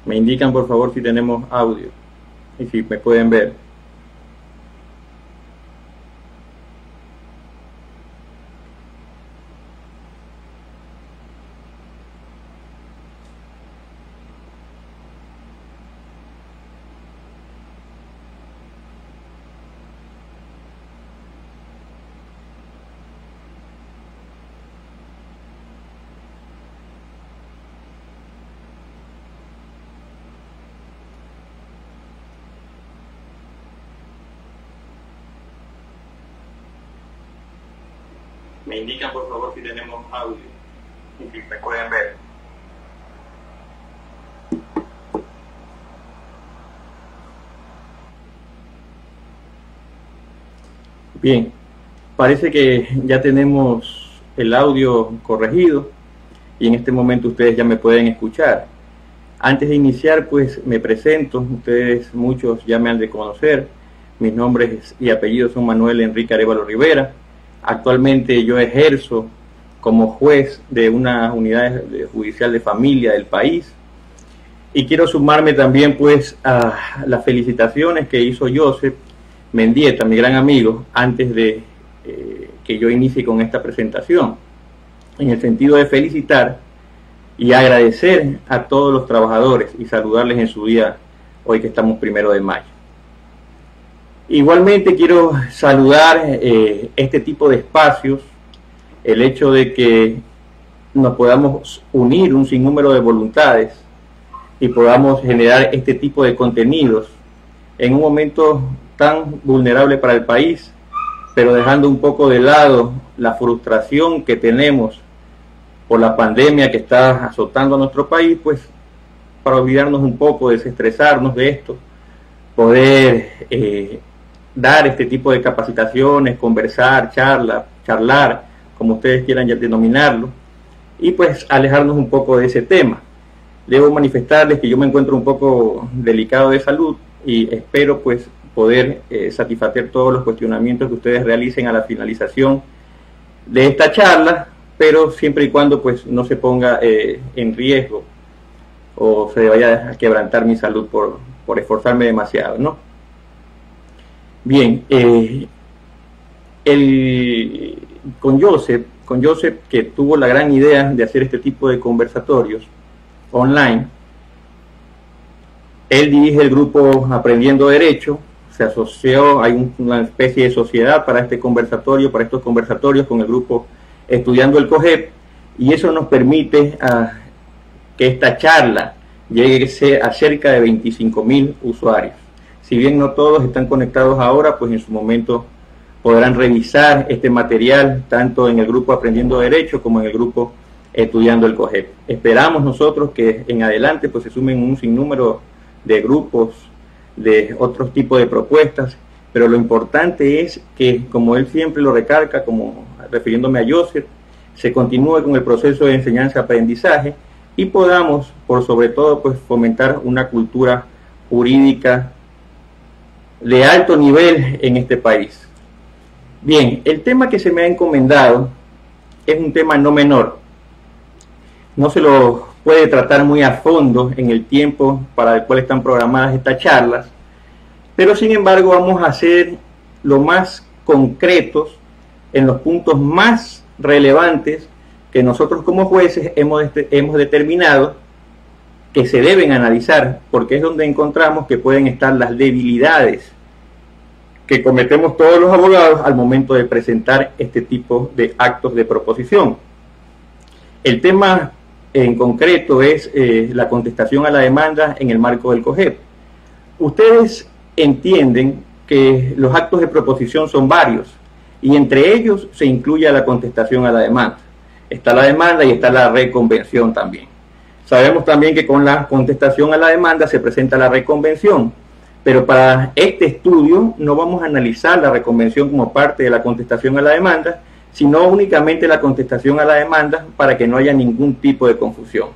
Me indican por favor si tenemos audio y si me pueden ver. Me indican por favor si tenemos audio y si me pueden ver. Bien, parece que ya tenemos el audio corregido y en este momento ustedes ya me pueden escuchar. Antes de iniciar, pues me presento. Ustedes muchos ya me han de conocer. Mis nombres y apellidos son Manuel Enrique Arévalo Rivera. Actualmente yo ejerzo como juez de una unidad judicial de familia del país y quiero sumarme también pues a las felicitaciones que hizo Joseph Mendieta, mi gran amigo, antes de que yo inicie con esta presentación, en el sentido de felicitar y agradecer a todos los trabajadores y saludarles en su día hoy que estamos 1 de mayo. Igualmente quiero saludar este tipo de espacios, el hecho de que nos podamos unir un sinnúmero de voluntades y podamos generar este tipo de contenidos en un momento tan vulnerable para el país, pero dejando un poco de lado la frustración que tenemos por la pandemia que está azotando a nuestro país, pues para olvidarnos un poco, desestresarnos de esto, poder dar este tipo de capacitaciones, conversar, charlar, como ustedes quieran ya denominarlo, y pues alejarnos un poco de ese tema. Debo manifestarles que yo me encuentro un poco delicado de salud y espero pues poder satisfacer todos los cuestionamientos que ustedes realicen a la finalización de esta charla, pero siempre y cuando pues no se ponga en riesgo o se vaya a quebrantar mi salud por esforzarme demasiado, ¿no? Bien, con Joseph, que tuvo la gran idea de hacer este tipo de conversatorios online, él dirige el grupo Aprendiendo Derecho, se asoció, hay una especie de sociedad para estos conversatorios con el grupo Estudiando el COGEP, y eso nos permite que esta charla llegue a cerca de 25.000 usuarios. Si bien no todos están conectados ahora, pues en su momento podrán revisar este material tanto en el grupo Aprendiendo Derecho como en el grupo Estudiando el COGEP. Esperamos nosotros que en adelante pues se sumen un sinnúmero de grupos, de otros tipos de propuestas, pero lo importante es que, como él siempre lo recalca, como refiriéndome a Joseph, se continúe con el proceso de enseñanza-aprendizaje y podamos, por sobre todo, pues fomentar una cultura jurídica de alto nivel en este país. Bien, el tema que se me ha encomendado es un tema no menor. No se lo puede tratar muy a fondo en el tiempo para el cual están programadas estas charlas, pero sin embargo vamos a ser lo más concretos en los puntos más relevantes que nosotros como jueces hemos determinado que se deben analizar, porque es donde encontramos que pueden estar las debilidades que cometemos todos los abogados al momento de presentar este tipo de actos de proposición. El tema en concreto es la contestación a la demanda en el marco del COGEP. Ustedes entienden que los actos de proposición son varios y entre ellos se incluye la contestación a la demanda. Está la demanda y está la reconvención también. Sabemos también que con la contestación a la demanda se presenta la reconvención, pero para este estudio no vamos a analizar la reconvención como parte de la contestación a la demanda, sino únicamente la contestación a la demanda para que no haya ningún tipo de confusión.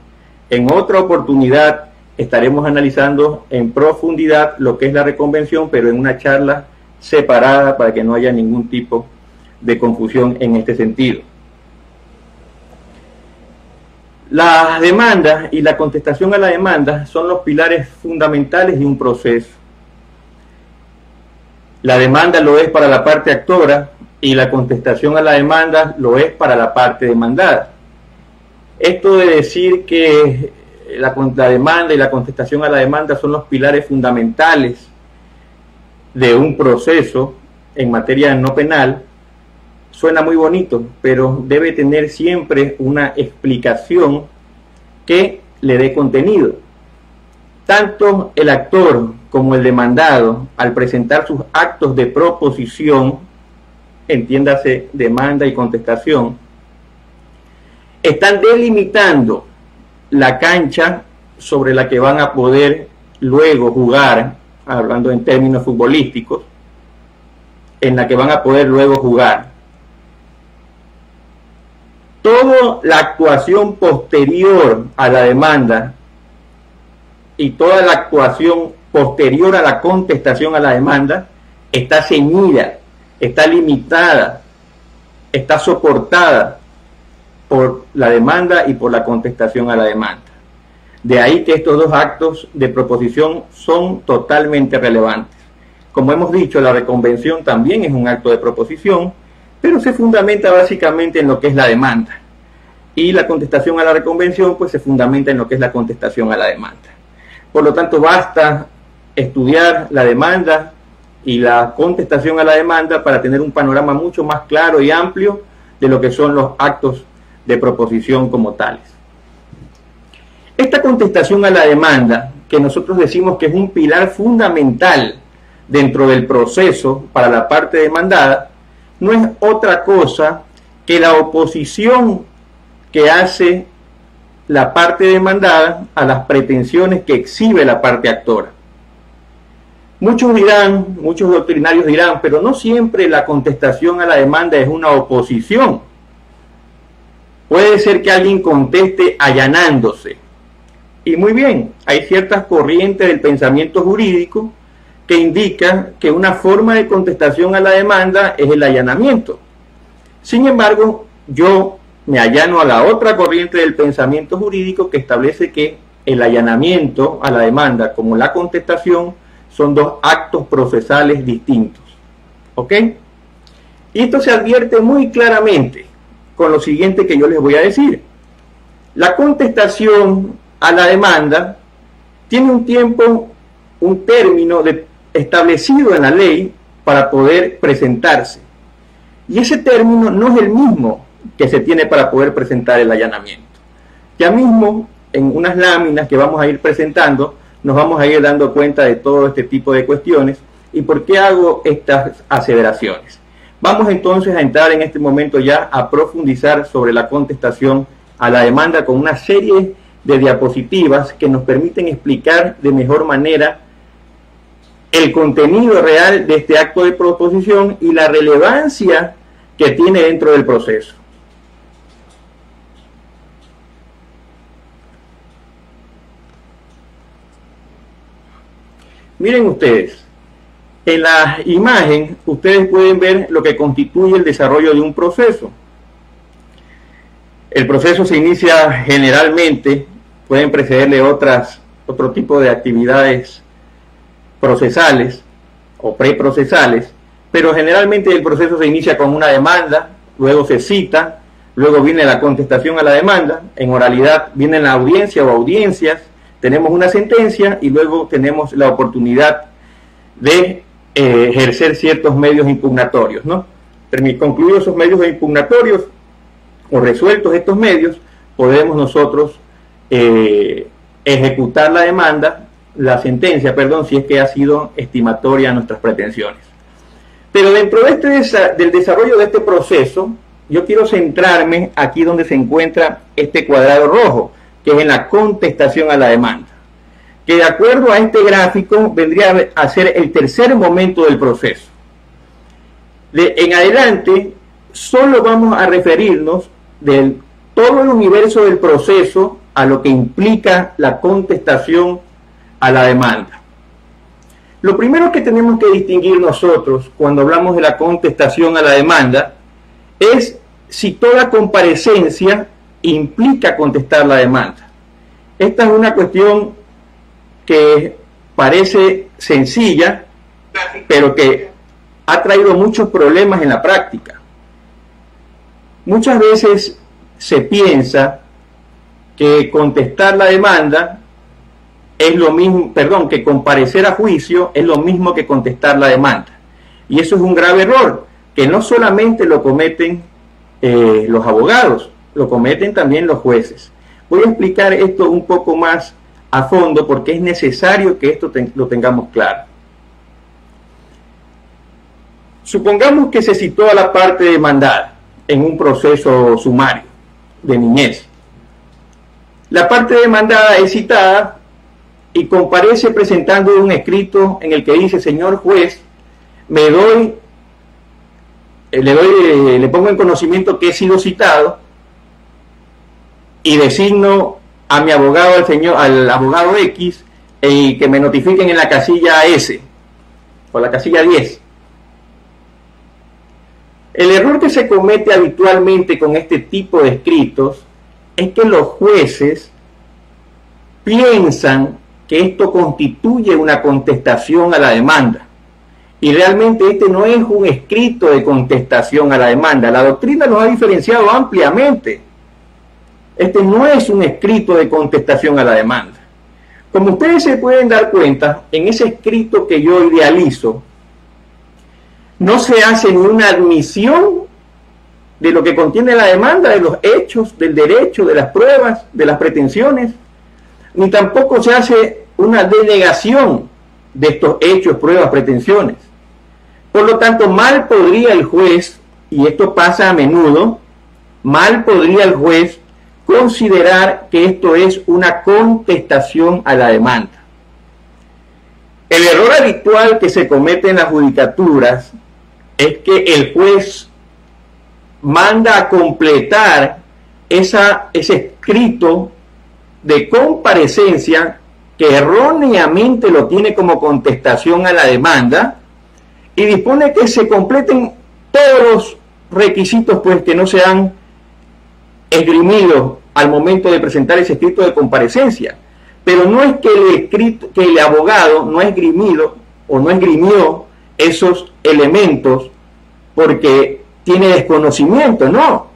En otra oportunidad estaremos analizando en profundidad lo que es la reconvención, pero en una charla separada para que no haya ningún tipo de confusión en este sentido. Las demandas y la contestación a la demanda son los pilares fundamentales de un proceso. La demanda lo es para la parte actora y la contestación a la demanda lo es para la parte demandada. Esto de decir que la demanda y la contestación a la demanda son los pilares fundamentales de un proceso en materia no penal suena muy bonito, pero debe tener siempre una explicación que le dé contenido. Tanto el actor como el demandado, al presentar sus actos de proposición, entiéndase demanda y contestación, están delimitando la cancha sobre la que van a poder luego jugar, hablando en términos futbolísticos, en la que van a poder luego jugar. Toda la actuación posterior a la demanda y toda la actuación posterior a la contestación a la demanda está ceñida, está limitada, está soportada por la demanda y por la contestación a la demanda. De ahí que estos dos actos de proposición son totalmente relevantes. Como hemos dicho, la reconvención también es un acto de proposición, pero se fundamenta básicamente en lo que es la demanda. Y la contestación a la reconvención pues se fundamenta en lo que es la contestación a la demanda. Por lo tanto, basta estudiar la demanda y la contestación a la demanda para tener un panorama mucho más claro y amplio de lo que son los actos de proposición como tales. Esta contestación a la demanda, que nosotros decimos que es un pilar fundamental dentro del proceso para la parte demandada, no es otra cosa que la oposición que hace la parte demandada a las pretensiones que exhibe la parte actora. Muchos dirán, muchos doctrinarios dirán, pero no siempre la contestación a la demanda es una oposición. Puede ser que alguien conteste allanándose. Y muy bien, hay ciertas corrientes del pensamiento jurídico que indican que una forma de contestación a la demanda es el allanamiento. Sin embargo, yo me allano a la otra corriente del pensamiento jurídico que establece que el allanamiento a la demanda como la contestación son dos actos procesales distintos. ¿Ok? Y esto se advierte muy claramente con lo siguiente que yo les voy a decir. La contestación a la demanda tiene un tiempo, un término establecido en la ley para poder presentarse. Y ese término no es el mismo que se tiene para poder presentar el allanamiento. Ya mismo, en unas láminas que vamos a ir presentando, nos vamos a ir dando cuenta de todo este tipo de cuestiones y por qué hago estas aseveraciones. Vamos entonces a entrar en este momento ya a profundizar sobre la contestación a la demanda con una serie de diapositivas que nos permiten explicar de mejor manera el contenido real de este acto de proposición y la relevancia que tiene dentro del proceso. Miren ustedes, en la imagen ustedes pueden ver lo que constituye el desarrollo de un proceso. El proceso se inicia generalmente, pueden precederle otro tipo de actividades procesales o preprocesales, pero generalmente el proceso se inicia con una demanda, luego se cita, luego viene la contestación a la demanda, en oralidad viene la audiencia o audiencias, tenemos una sentencia y luego tenemos la oportunidad de ejercer ciertos medios impugnatorios, ¿no? Concluidos esos medios impugnatorios o resueltos estos medios, podemos nosotros ejecutar la demanda, la sentencia, perdón, si es que ha sido estimatoria a nuestras pretensiones. Pero dentro de del desarrollo de este proceso, yo quiero centrarme aquí donde se encuentra este cuadrado rojo, que es en la contestación a la demanda, que de acuerdo a este gráfico vendría a ser el tercer momento del proceso. En adelante, solo vamos a referirnos de todo el universo del proceso a lo que implica la contestación a la demanda. Lo primero que tenemos que distinguir nosotros cuando hablamos de la contestación a la demanda es si toda comparecencia implica contestar la demanda. Esta es una cuestión que parece sencilla, pero que ha traído muchos problemas en la práctica. Muchas veces se piensa que contestar la demanda es lo mismo, que comparecer a juicio es lo mismo que contestar la demanda. Y eso es un grave error, que no solamente lo cometen los abogados, lo cometen también los jueces. Voy a explicar esto un poco más a fondo porque es necesario que esto lo tengamos claro. Supongamos que se citó a la parte demandada en un proceso sumario de niñez. La parte demandada es citada y comparece presentando un escrito en el que dice: señor juez, le pongo en conocimiento que he sido citado y designo a mi abogado, al abogado X, y que me notifiquen en la casilla S o la casilla 10. El error que se comete habitualmente con este tipo de escritos es que los jueces piensan que esto constituye una contestación a la demanda. Y realmente este no es un escrito de contestación a la demanda. La doctrina nos ha diferenciado ampliamente. Este no es un escrito de contestación a la demanda. Como ustedes se pueden dar cuenta, en ese escrito que yo idealizo, no se hace ni una admisión de lo que contiene la demanda, de los hechos, del derecho, de las pruebas, de las pretensiones, ni tampoco se hace una denegación de estos hechos, pruebas, pretensiones. Por lo tanto, mal podría el juez, y esto pasa a menudo, mal podría el juez considerar que esto es una contestación a la demanda. El error habitual que se comete en las judicaturas es que el juez manda a completar ese escrito de comparecencia que erróneamente lo tiene como contestación a la demanda y dispone que se completen todos los requisitos pues que no se han esgrimido al momento de presentar ese escrito de comparecencia. Pero no es que el abogado no ha esgrimido o no esgrimió esos elementos porque tiene desconocimiento, no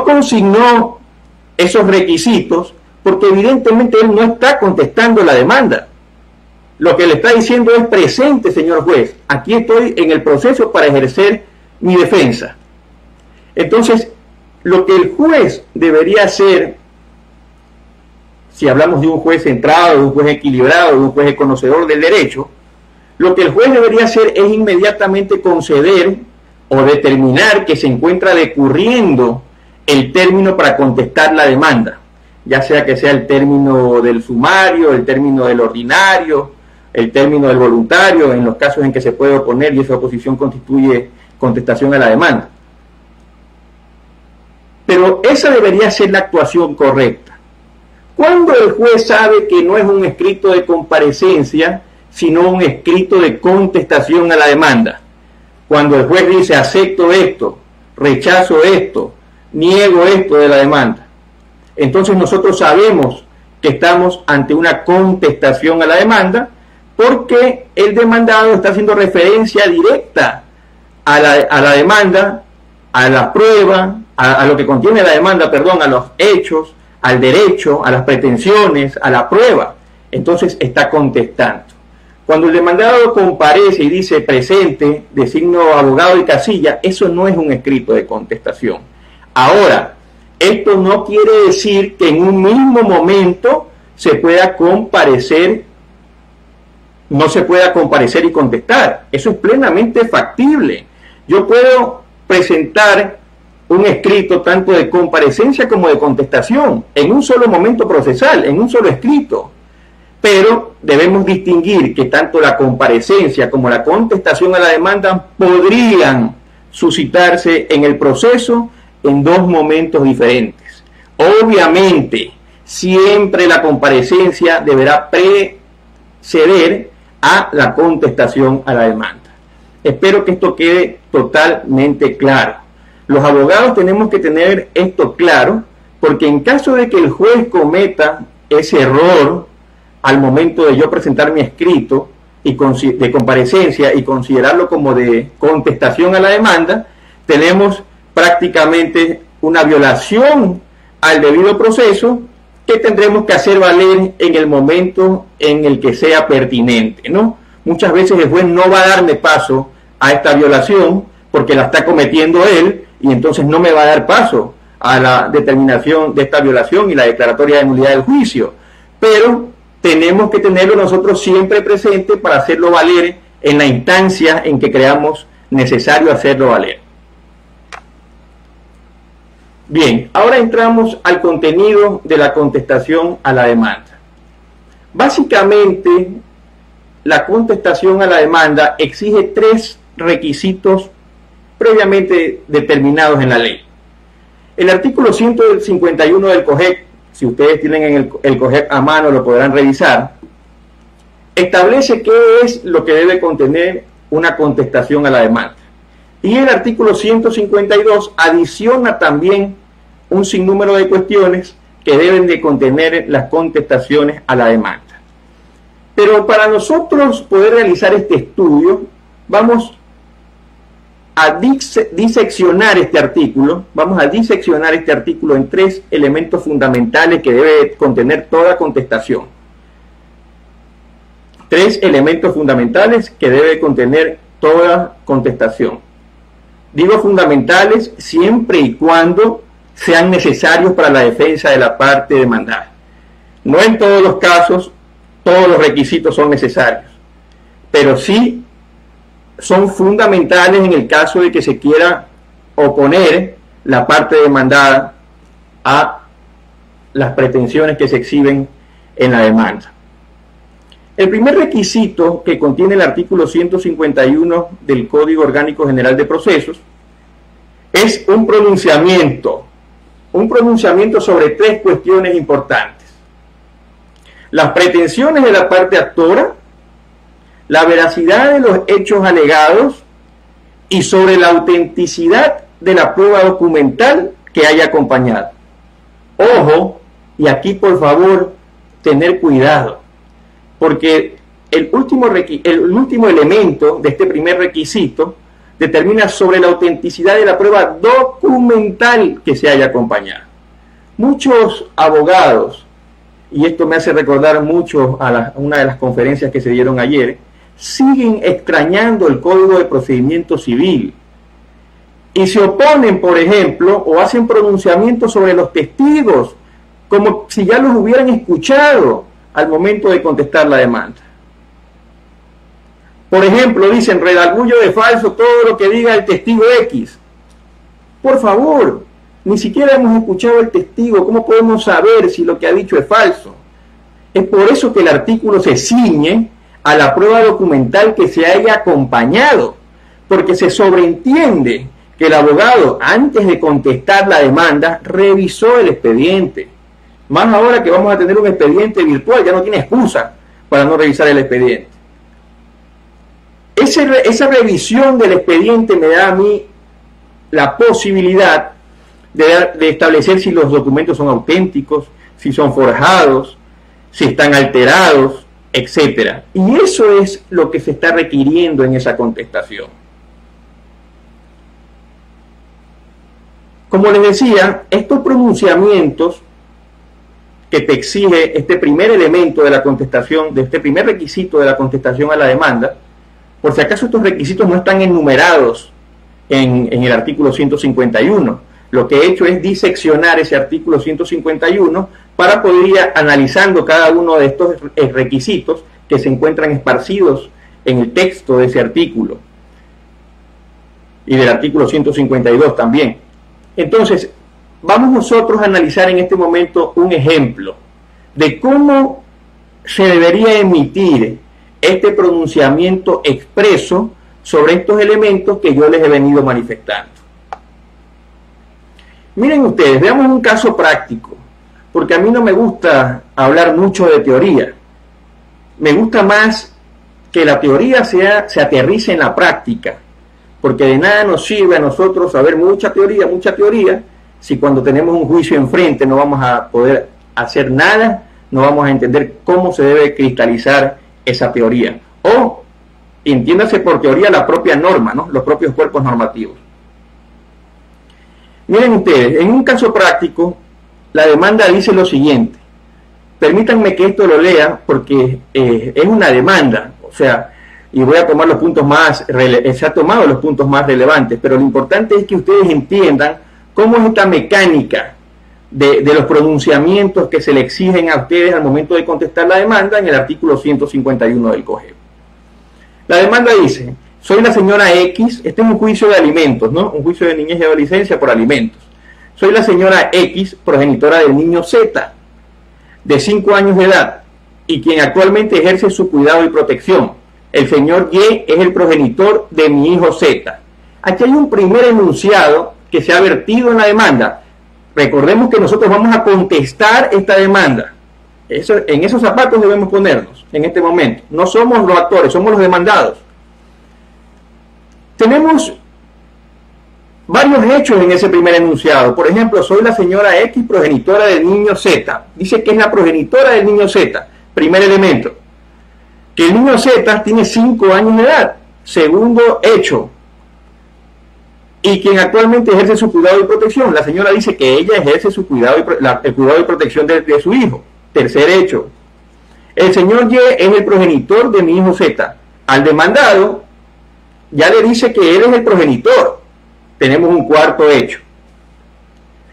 consignó esos requisitos porque evidentemente él no está contestando la demanda. Lo que le está diciendo es: presente, señor juez, aquí estoy en el proceso para ejercer mi defensa. Entonces, lo que el juez debería hacer, si hablamos de un juez centrado, de un juez equilibrado, de un juez conocedor del derecho, lo que el juez debería hacer es inmediatamente conceder o determinar que se encuentra decurriendo el término para contestar la demanda, ya sea que sea el término del sumario, el término del ordinario, el término del voluntario, en los casos en que se puede oponer y esa oposición constituye contestación a la demanda. Pero esa debería ser la actuación correcta. Cuando el juez sabe que no es un escrito de comparecencia, sino un escrito de contestación a la demanda. Cuando el juez dice: acepto esto, rechazo esto, niego esto de la demanda. Entonces nosotros sabemos que estamos ante una contestación a la demanda porque el demandado está haciendo referencia directa a la demanda, a la prueba, a lo que contiene la demanda, a los hechos, al derecho, a las pretensiones, a la prueba. Entonces está contestando. Cuando el demandado comparece y dice: presente, designo abogado y casilla, eso no es un escrito de contestación. Ahora, esto no quiere decir que en un mismo momento se pueda comparecer, no se pueda comparecer y contestar. Eso es plenamente factible. Yo puedo presentar un escrito tanto de comparecencia como de contestación en un solo momento procesal, en un solo escrito. Pero debemos distinguir que tanto la comparecencia como la contestación a la demanda podrían suscitarse en el proceso en dos momentos diferentes. Obviamente, siempre la comparecencia deberá preceder a la contestación a la demanda. Espero que esto quede totalmente claro. Los abogados tenemos que tener esto claro, porque en caso de que el juez cometa ese error al momento de yo presentar mi escrito y de comparecencia y considerarlo como de contestación a la demanda, tenemos prácticamente una violación al debido proceso que tendremos que hacer valer en el momento en el que sea pertinente, ¿no? Muchas veces el juez no va a darme paso a esta violación porque la está cometiendo él, y entonces no me va a dar paso a la determinación de esta violación y la declaratoria de nulidad del juicio. Pero tenemos que tenerlo nosotros siempre presente para hacerlo valer en la instancia en que creamos necesario hacerlo valer. Bien, ahora entramos al contenido de la contestación a la demanda. Básicamente, la contestación a la demanda exige 3 requisitos previamente determinados en la ley. El artículo 151 del COGEC, si ustedes tienen el COGEC a mano lo podrán revisar, establece qué es lo que debe contener una contestación a la demanda. Y el artículo 152 adiciona también un sinnúmero de cuestiones que deben de contener las contestaciones a la demanda. Pero para nosotros poder realizar este estudio, vamos a diseccionar este artículo, en 3 elementos fundamentales que debe contener toda contestación. 3 elementos fundamentales que debe contener toda contestación. Digo fundamentales siempre y cuando sean necesarios para la defensa de la parte demandada. No en todos los casos todos los requisitos son necesarios, pero sí son fundamentales en el caso de que se quiera oponer la parte demandada a las pretensiones que se exhiben en la demanda. El primer requisito que contiene el artículo 151 del Código Orgánico General de Procesos es un pronunciamiento sobre 3 cuestiones importantes: las pretensiones de la parte actora, la veracidad de los hechos alegados y sobre la autenticidad de la prueba documental que haya acompañado. Ojo, y aquí por favor tener cuidado, porque el último elemento de este primer requisito determina sobre la autenticidad de la prueba documental que se haya acompañado. Muchos abogados, y esto me hace recordar mucho a una de las conferencias que se dieron ayer, siguen extrañando el Código de Procedimiento Civil y se oponen, por ejemplo, o hacen pronunciamientos sobre los testigos como si ya los hubieran escuchado al momento de contestar la demanda. Por ejemplo, dicen redarguyo de falso todo lo que diga el testigo X. Por favor, ni siquiera hemos escuchado al testigo, ¿cómo podemos saber si lo que ha dicho es falso? Es por eso que el artículo se ciñe a la prueba documental que se haya acompañado, porque se sobreentiende que el abogado, antes de contestar la demanda, revisó el expediente. Más ahora que vamos a tener un expediente virtual, ya no tiene excusa para no revisar el expediente. Esa revisión del expediente me da a mí la posibilidad de establecer si los documentos son auténticos, si son forjados, si están alterados, etcétera. Y eso es lo que se está requiriendo en esa contestación. Como les decía, estos pronunciamientos que te exige este primer elemento de la contestación, de este primer requisito de la contestación a la demanda, por si acaso estos requisitos no están enumerados en el artículo 151. Lo que he hecho es diseccionar ese artículo 151 para poder ir analizando cada uno de estos requisitos que se encuentran esparcidos en el texto de ese artículo y del artículo 152 también. Entonces, vamos nosotros a analizar en este momento un ejemplo de cómo se debería emitir este pronunciamiento expreso sobre estos elementos que yo les he venido manifestando. Miren ustedes, veamos un caso práctico, porque a mí no me gusta hablar mucho de teoría. Me gusta más que la teoría se aterrice en la práctica, porque de nada nos sirve a nosotros saber mucha teoría, si cuando tenemos un juicio enfrente no vamos a poder hacer nada, no vamos a entender cómo se debe cristalizar esa teoría. O, entiéndase por teoría la propia norma, ¿no? Los propios cuerpos normativos. Miren ustedes, en un caso práctico, la demanda dice lo siguiente. Permítanme que esto lo lea porque es una demanda, o sea, y voy a tomar los puntos más, se ha tomado los puntos más relevantes, pero lo importante es que ustedes entiendan cómo es esta mecánica de los pronunciamientos que se le exigen a ustedes al momento de contestar la demanda en el artículo 151 del COGEP. La demanda dice: soy la señora X, este es un juicio de alimentos, ¿no? Un juicio de niñez y adolescencia por alimentos. Soy la señora X, progenitora del niño Z, de 5 años de edad, y quien actualmente ejerce su cuidado y protección. El señor Y es el progenitor de mi hijo Z. Aquí hay un primer enunciado que se ha vertido en la demanda. Recordemos que nosotros vamos a contestar esta demanda. En esos zapatos debemos ponernos en este momento. No somos los actores, somos los demandados. Tenemos varios hechos en ese primer enunciado. Por ejemplo, soy la señora X, progenitora del niño Z. Dice que es la progenitora del niño Z. Primer elemento. Que el niño Z tiene 5 años de edad. Segundo hecho. Y quien actualmente ejerce su cuidado y protección. La señora dice que ella ejerce su cuidado el cuidado y protección de su hijo. Tercer hecho. El señor Y es el progenitor de mi hijo Z. Al demandado ya le dice que él es el progenitor. Tenemos un cuarto hecho.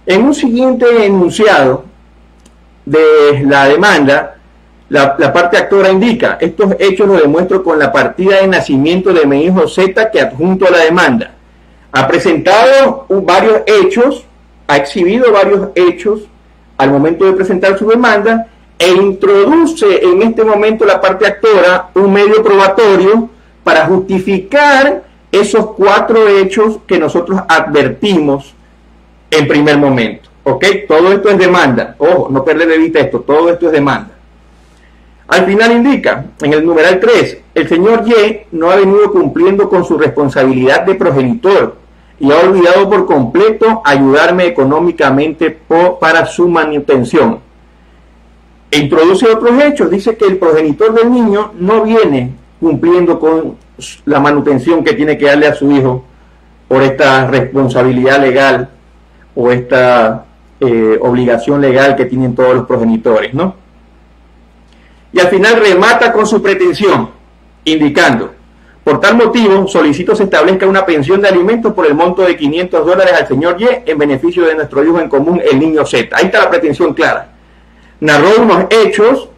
En un siguiente enunciado de la demanda, la parte actora indica: estos hechos los demuestro con la partida de nacimiento de mi hijo Z que adjunto a la demanda. Ha presentado varios hechos, ha exhibido varios hechos al momento de presentar su demanda e introduce en este momento la parte actora un medio probatorio para justificar esos 4 hechos que nosotros advertimos en primer momento. ¿Ok? Todo esto es demanda. Ojo, no perder de vista esto, todo esto es demanda. Al final indica, en el numeral 3, el señor Y no ha venido cumpliendo con su responsabilidad de progenitor y ha olvidado por completo ayudarme económicamente para su manutención. E introduce otros hechos, dice que el progenitor del niño no viene cumpliendo con la manutención que tiene que darle a su hijo por esta responsabilidad legal o esta obligación legal que tienen todos los progenitores, ¿no? Y al final remata con su pretensión, indicando: por tal motivo, solicito se establezca una pensión de alimentos por el monto de $500 al señor Y en beneficio de nuestro hijo en común, el niño Z. Ahí está la pretensión clara. Narró unos hechos,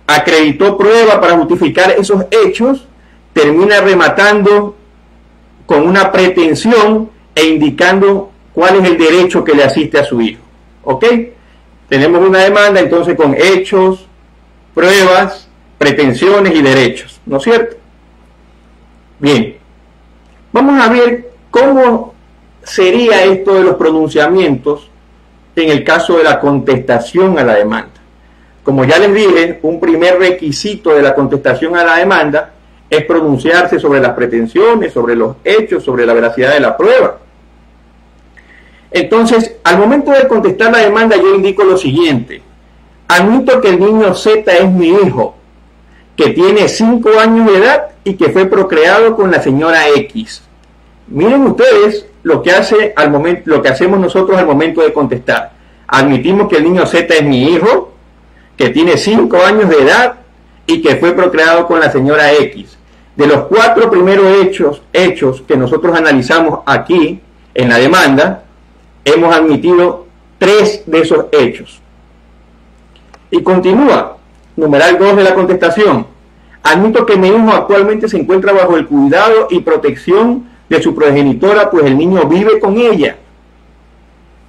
acreditó prueba para justificar esos hechos, termina rematando con una pretensión e indicando cuál es el derecho que le asiste a su hijo. ¿Ok? Tenemos una demanda entonces con hechos, pruebas, pretensiones y derechos, ¿no es cierto? Bien, vamos a ver cómo sería esto de los pronunciamientos en el caso de la contestación a la demanda. Como ya les dije, un primer requisito de la contestación a la demanda es pronunciarse sobre las pretensiones, sobre los hechos, sobre la veracidad de la prueba. Entonces, al momento de contestar la demanda, yo indico lo siguiente: admito que el niño Z es mi hijo, que tiene 5 años de edad y que fue procreado con la señora X. Miren ustedes lo que hacemos nosotros al momento de contestar. Admitimos que el niño Z es mi hijo, que tiene 5 años de edad y que fue procreado con la señora X. De los 4 primeros hechos que nosotros analizamos aquí en la demanda, hemos admitido 3 de esos hechos. Y continúa, numeral 2 de la contestación: admito que mi hijo actualmente se encuentra bajo el cuidado y protección de su progenitora, pues el niño vive con ella.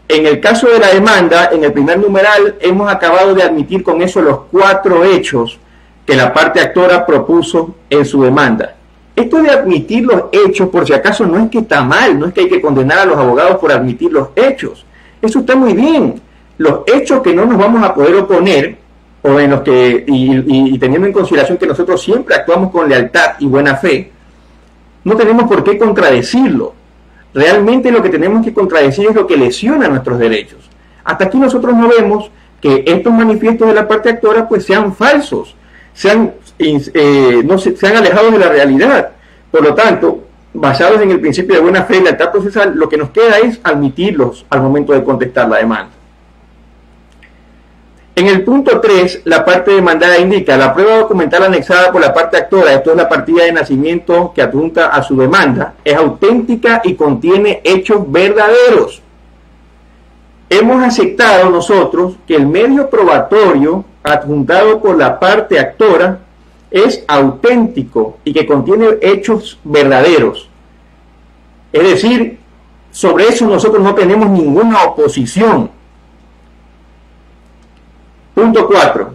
En el caso de la demanda, en el primer numeral, hemos acabado de admitir con eso los 4 hechos que la parte actora propuso en su demanda. Esto de admitir los hechos, por si acaso, no es que está mal, no es que hay que condenar a los abogados por admitir los hechos. Eso está muy bien. Los hechos que no nos vamos a poder oponer, o en los que, y teniendo en consideración que nosotros siempre actuamos con lealtad y buena fe, no tenemos por qué contradecirlo. Realmente lo que tenemos que contradecir es lo que lesiona nuestros derechos. Hasta aquí nosotros no vemos que estos manifiestos de la parte actora pues sean falsos, sean alejados de la realidad. Por lo tanto, basados en el principio de buena fe y lealtad procesal, lo que nos queda es admitirlos al momento de contestar la demanda. En el punto 3, la parte demandada indica: la prueba documental anexada por la parte actora, esto es la partida de nacimiento que adjunta a su demanda, es auténtica y contiene hechos verdaderos. Hemos aceptado nosotros que el medio probatorio adjuntado por la parte actora es auténtico y que contiene hechos verdaderos. Es decir, sobre eso nosotros no tenemos ninguna oposición. Punto 4.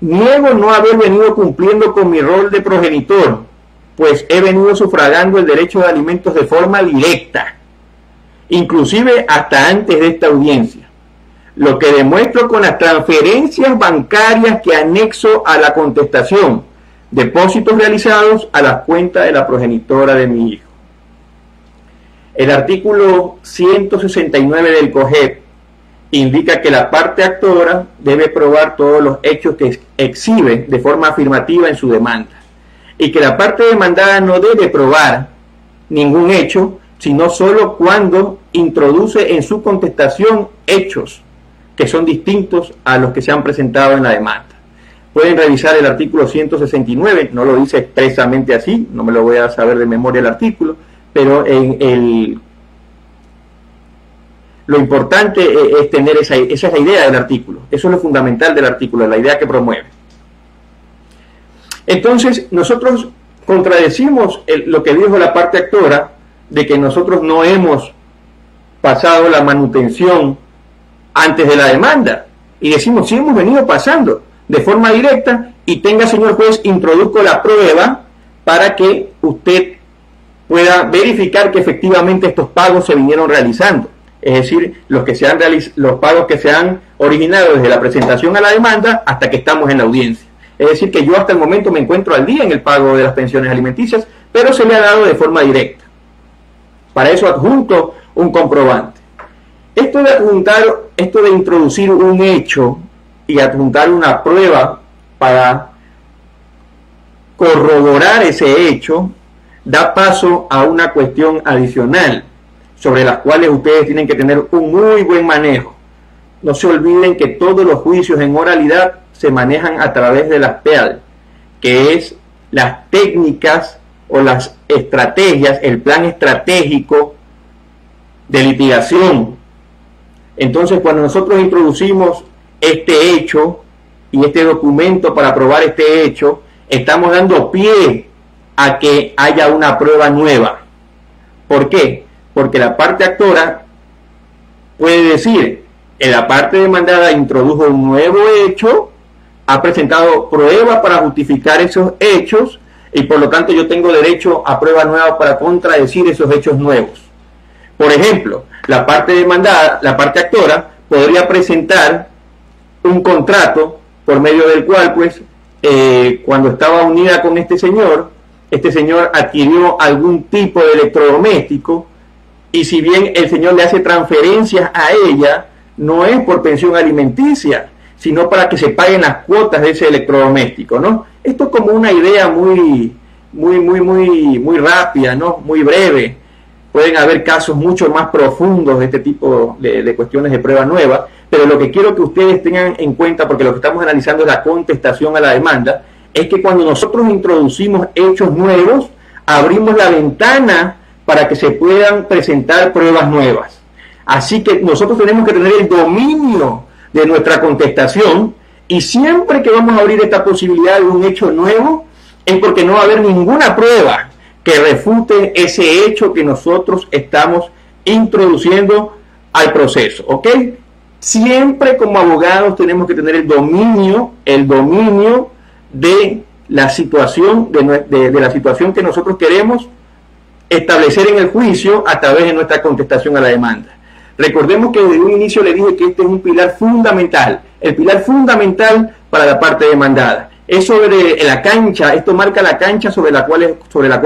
Niego no haber venido cumpliendo con mi rol de progenitor, pues he venido sufragando el derecho de alimentos de forma directa, inclusive hasta antes de esta audiencia, lo que demuestro con las transferencias bancarias que anexo a la contestación, depósitos realizados a la cuenta de la progenitora de mi hijo. El artículo 169 del COGEP indica que la parte actora debe probar todos los hechos que exhibe de forma afirmativa en su demanda, y que la parte demandada no debe probar ningún hecho, sino solo cuando introduce en su contestación hechos que son distintos a los que se han presentado en la demanda. Pueden revisar el artículo 169, no lo dice expresamente así, no me lo voy a saber de memoria el artículo, pero lo importante es tener esa es la idea del artículo, eso es lo fundamental del artículo, la idea que promueve. Entonces, nosotros contradecimos lo que dijo la parte actora, de que nosotros no hemos pasado la manutención antes de la demanda, y decimos, sí hemos venido pasando de forma directa, y tenga, señor juez, introduzco la prueba para que usted pueda verificar que efectivamente estos pagos se vinieron realizando, es decir, los pagos que se han originado desde la presentación a la demanda hasta que estamos en la audiencia. Es decir, que yo hasta el momento me encuentro al día en el pago de las pensiones alimenticias, pero se le ha dado de forma directa. Para eso adjunto un comprobante. Esto de introducir un hecho y adjuntar una prueba para corroborar ese hecho da paso a una cuestión adicional, sobre las cuales ustedes tienen que tener un muy buen manejo. No se olviden que todos los juicios en oralidad se manejan a través de las PEAL, que es las técnicas o las estrategias, el plan estratégico de litigación. Entonces, cuando nosotros introducimos este hecho y este documento para probar este hecho, estamos dando pie a que haya una prueba nueva. ¿Por qué? Porque la parte actora puede decir, en la parte demandada introdujo un nuevo hecho, ha presentado pruebas para justificar esos hechos, y por lo tanto yo tengo derecho a prueba nueva para contradecir esos hechos nuevos. Por ejemplo, la parte demandada, la parte actora, podría presentar un contrato por medio del cual, pues, cuando estaba unida con este señor adquirió algún tipo de electrodoméstico, y si bien el señor le hace transferencias a ella, no es por pensión alimenticia, sino para que se paguen las cuotas de ese electrodoméstico, ¿no? Esto es como una idea muy rápida, ¿no? Muy breve. Pueden haber casos mucho más profundos de este tipo de cuestiones de prueba nueva, pero lo que quiero que ustedes tengan en cuenta, porque lo que estamos analizando es la contestación a la demanda, es que cuando nosotros introducimos hechos nuevos, abrimos la ventana para que se puedan presentar pruebas nuevas. Así que nosotros tenemos que tener el dominio de nuestra contestación, y siempre que vamos a abrir esta posibilidad de un hecho nuevo, es porque no va a haber ninguna prueba que refute ese hecho que nosotros estamos introduciendo al proceso, ¿ok? Siempre como abogados tenemos que tener el dominio de la situación, de la situación que nosotros queremos establecer en el juicio a través de nuestra contestación a la demanda. Recordemos que desde un inicio le dije que este es un pilar fundamental, el pilar fundamental para la parte demandada, es sobre la cancha, esto marca la cancha sobre la cual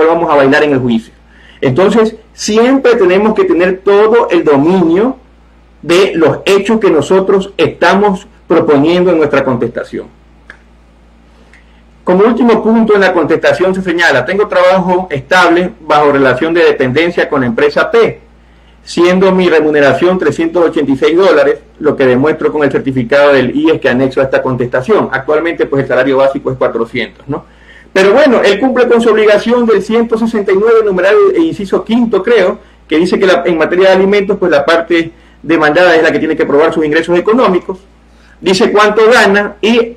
vamos a bailar en el juicio. Entonces, siempre tenemos que tener todo el dominio de los hechos que nosotros estamos proponiendo en nuestra contestación. Como último punto en la contestación se señala: tengo trabajo estable bajo relación de dependencia con la empresa P, siendo mi remuneración $386, lo que demuestro con el certificado del IES que anexo a esta contestación. Actualmente, pues el salario básico es 400, ¿no? Pero bueno, él cumple con su obligación del 169, numeral e inciso quinto, creo, que dice que en materia de alimentos, pues la parte demandada es la que tiene que probar sus ingresos económicos, dice cuánto gana y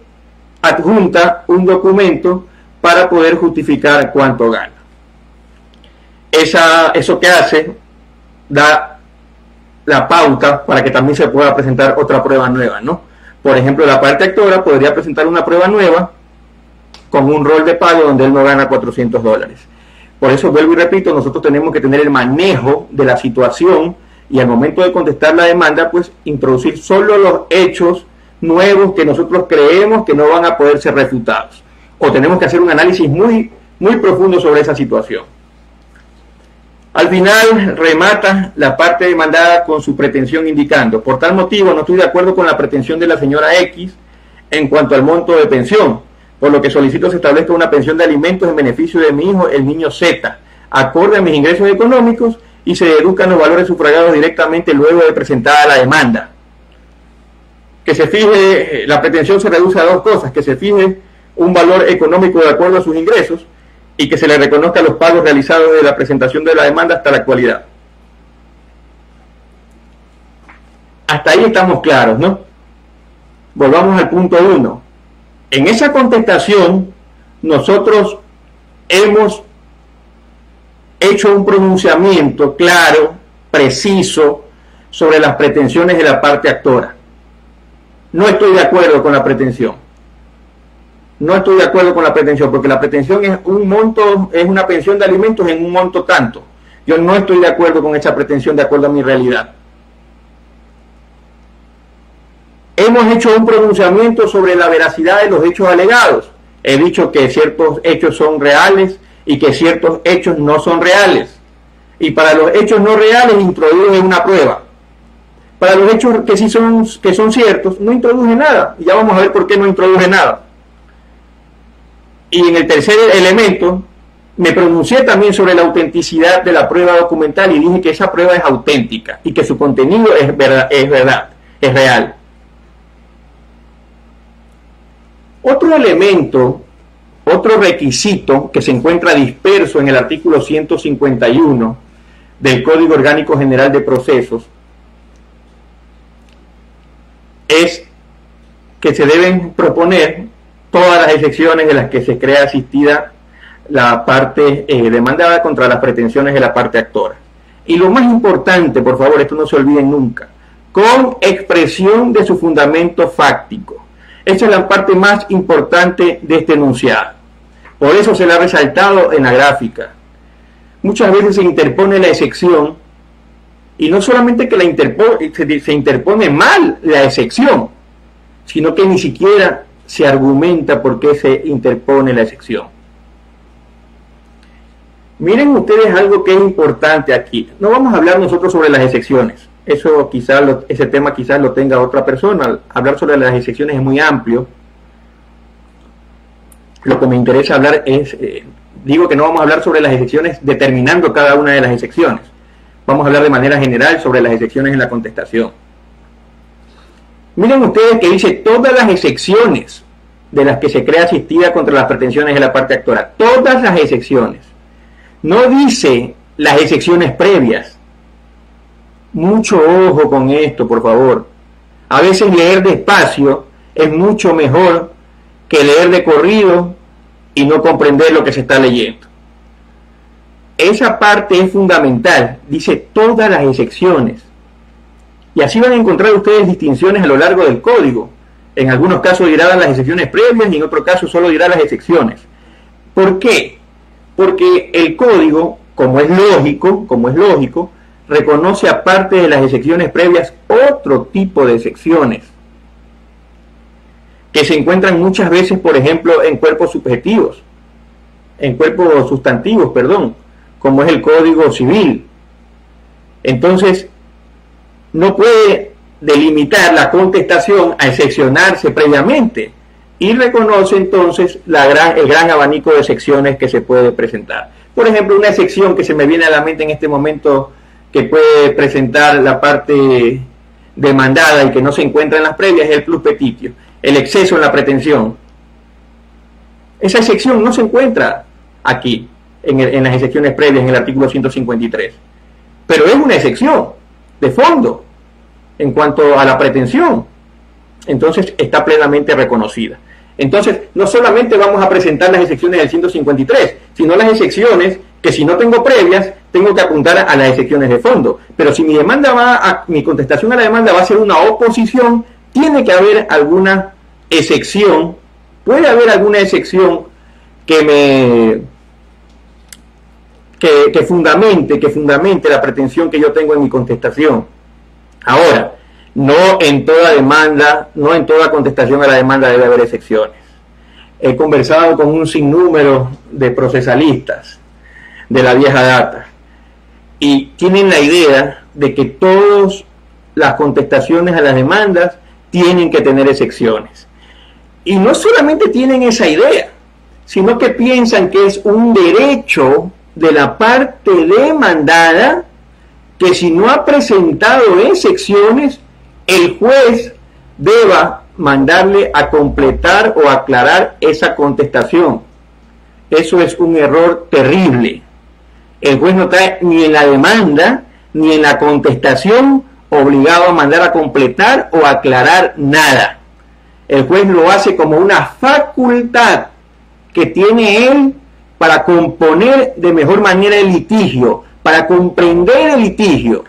adjunta un documento para poder justificar cuánto gana. Eso que hace da la pauta para que también se pueda presentar otra prueba nueva, ¿no? Por ejemplo, la parte actora podría presentar una prueba nueva con un rol de pago donde él no gana $400. Por eso, vuelvo y repito, nosotros tenemos que tener el manejo de la situación y al momento de contestar la demanda, pues introducir solo los hechos nuevos que nosotros creemos que no van a poder ser refutados. O tenemos que hacer un análisis muy profundo sobre esa situación. Al final remata la parte demandada con su pretensión indicando: por tal motivo no estoy de acuerdo con la pretensión de la señora X en cuanto al monto de pensión, por lo que solicito se establezca una pensión de alimentos en beneficio de mi hijo, el niño Z, acorde a mis ingresos económicos, y se deduzcan los valores sufragados directamente luego de presentada la demanda. Que se fije, la pretensión se reduce a dos cosas: que se fije un valor económico de acuerdo a sus ingresos y que se le reconozca los pagos realizados desde la presentación de la demanda hasta la actualidad. Hasta ahí estamos claros, ¿no? Volvamos al punto 1. En esa contestación, nosotros hemos hecho un pronunciamiento claro, preciso, sobre las pretensiones de la parte actora. No estoy de acuerdo con la pretensión. No estoy de acuerdo con la pretensión, porque la pretensión es un monto, es una pensión de alimentos en un monto tanto. Yo no estoy de acuerdo con esa pretensión de acuerdo a mi realidad. Hemos hecho un pronunciamiento sobre la veracidad de los hechos alegados. He dicho que ciertos hechos son reales y que ciertos hechos no son reales. Y para los hechos no reales introduje una prueba. Para los hechos que sí son ciertos, no introduje nada. Y ya vamos a ver por qué no introduje nada. Y en el tercer elemento, me pronuncié también sobre la autenticidad de la prueba documental y dije que esa prueba es auténtica y que su contenido es real. Otro elemento, otro requisito que se encuentra disperso en el artículo 151 del Código Orgánico General de Procesos es que se deben proponer todas las excepciones de las que se crea asistida la parte demandada contra las pretensiones de la parte actora. Y lo más importante, por favor, esto no se olviden nunca, con expresión de su fundamento fáctico. Esa es la parte más importante de este enunciado. Por eso se le ha resaltado en la gráfica. Muchas veces se interpone la excepción, y no solamente que se interpone mal la excepción, sino que ni siquiera se argumenta por qué se interpone la excepción. Miren ustedes algo que es importante aquí. No vamos a hablar nosotros sobre las excepciones. Eso ese tema quizás lo tenga otra persona. Hablar sobre las excepciones es muy amplio. Lo que me interesa hablar es, digo que no vamos a hablar sobre las excepciones determinando cada una de las excepciones. Vamos a hablar de manera general sobre las excepciones en la contestación. Miren ustedes que dice todas las excepciones de las que se crea asistida contra las pretensiones de la parte actora. Todas las excepciones. No dice las excepciones previas. Mucho ojo con esto, por favor. A veces leer despacio es mucho mejor que leer de corrido y no comprender lo que se está leyendo. Esa parte es fundamental. Dice todas las excepciones. Y así van a encontrar ustedes distinciones a lo largo del código. En algunos casos dirán las excepciones previas y en otros casos solo dirá las excepciones. ¿Por qué? Porque el código, como es lógico, reconoce aparte de las excepciones previas otro tipo de excepciones que se encuentran muchas veces, por ejemplo, en cuerpos subjetivos, en cuerpos sustantivos, perdón, como es el Código Civil. Entonces, no puede delimitar la contestación a excepcionarse previamente y reconoce entonces el gran abanico de excepciones que se puede presentar. Por ejemplo, una excepción que se me viene a la mente en este momento que puede presentar la parte demandada y que no se encuentra en las previas es el plus petitio, el exceso en la pretensión. Esa excepción no se encuentra aquí en las excepciones previas en el artículo 153, pero es una excepción de fondo en cuanto a la pretensión, entonces está plenamente reconocida. Entonces, no solamente vamos a presentar las excepciones del 153, sino las excepciones que si no tengo previas, tengo que apuntar a las excepciones de fondo. Pero si mi contestación a la demanda va a ser una oposición, tiene que haber alguna excepción, puede haber alguna excepción que fundamente la pretensión que yo tengo en mi contestación. Ahora, no en toda demanda, no en toda contestación a la demanda debe haber excepciones. He conversado con un sinnúmero de procesalistas de la vieja data y tienen la idea de que todas las contestaciones a las demandas tienen que tener excepciones. Y no solamente tienen esa idea, sino que piensan que es un derecho de la parte demandada que si no ha presentado excepciones, el juez deba mandarle a completar o aclarar esa contestación. Eso es un error terrible. El juez no está ni en la demanda ni en la contestación obligado a mandar a completar o aclarar nada. El juez lo hace como una facultad que tiene él para componer de mejor manera el litigio, para comprender el litigio.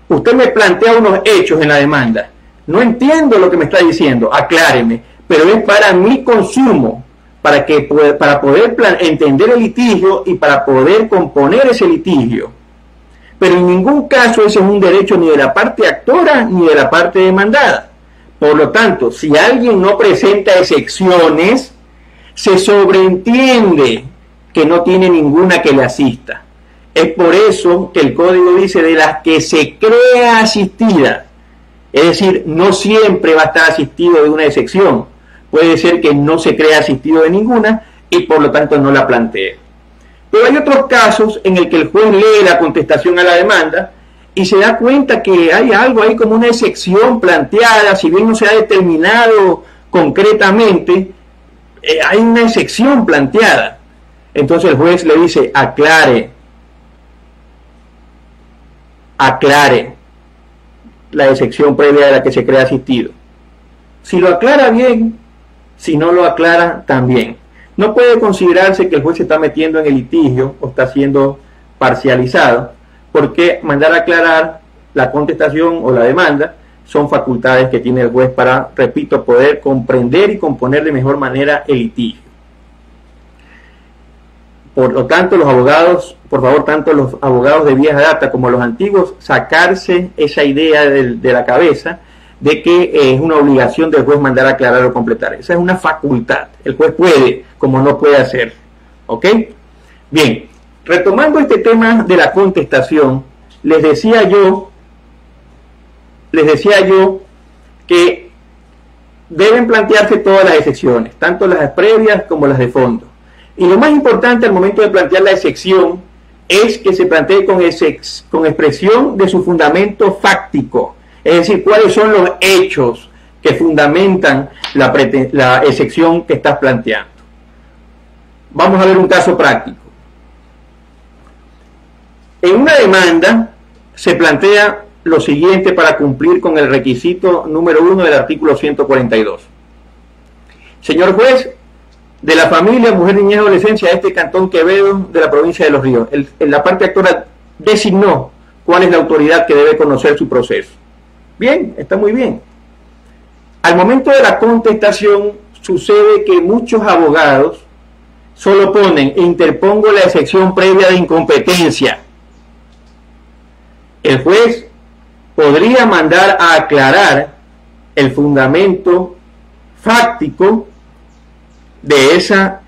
Usted me plantea unos hechos en la demanda, no entiendo lo que me está diciendo, acláreme, pero es para mi consumo, para poder entender el litigio y para poder componer ese litigio. Pero en ningún caso ese es un derecho ni de la parte actora ni de la parte demandada. Por lo tanto, si alguien no presenta excepciones, se sobreentiende que no tiene ninguna que le asista. Es por eso que el código dice de las que se crea asistida. Es decir, no siempre va a estar asistido de una excepción. Puede ser que no se crea asistido de ninguna y por lo tanto no la plantee. Pero hay otros casos en el que el juez lee la contestación a la demanda y se da cuenta que hay algo ahí como una excepción planteada, si bien no se ha determinado concretamente, hay una excepción planteada. Entonces el juez le dice, aclare la excepción previa de la que se crea asistido. Si lo aclara bien, si no lo aclara también. No puede considerarse que el juez se está metiendo en el litigio o está siendo parcializado, porque mandar a aclarar la contestación o la demanda son facultades que tiene el juez para, repito, poder comprender y componer de mejor manera el litigio. Por lo tanto, los abogados, por favor, tanto los abogados de vieja data como los antiguos, sacarse esa idea de la cabeza de que es una obligación del juez mandar a aclarar o completar. Esa es una facultad. El juez puede, como no puede hacer. ¿Ok? Bien, retomando este tema de la contestación, les decía yo que deben plantearse todas las excepciones, tanto las previas como las de fondo. Y lo más importante al momento de plantear la excepción es que se plantee con expresión de su fundamento fáctico, es decir, cuáles son los hechos que fundamentan la excepción que estás planteando. Vamos a ver un caso práctico. En una demanda se plantea lo siguiente para cumplir con el requisito número 1 del artículo 142. Señor juez, de la familia, mujer, niñez y adolescencia de este cantón Quevedo de la provincia de Los Ríos. La parte actora designó cuál es la autoridad que debe conocer su proceso. Bien, está muy bien. Al momento de la contestación sucede que muchos abogados solo ponen interpongo la excepción previa de incompetencia. El juez podría mandar a aclarar el fundamento fáctico de esa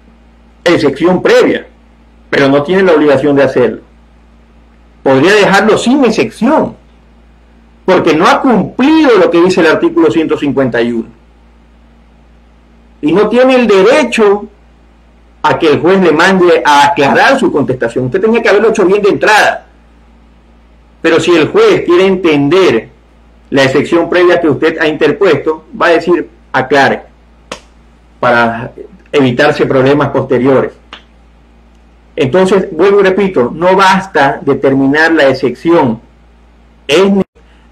excepción previa, pero no tiene la obligación de hacerlo. Podría dejarlo sin excepción, porque no ha cumplido lo que dice el artículo 151. Y no tiene el derecho a que el juez le mande a aclarar su contestación. Usted tenía que haberlo hecho bien de entrada. Pero si el juez quiere entender la excepción previa que usted ha interpuesto, va a decir aclare, para evitarse problemas posteriores. Entonces, vuelvo y repito, no basta determinar la excepción.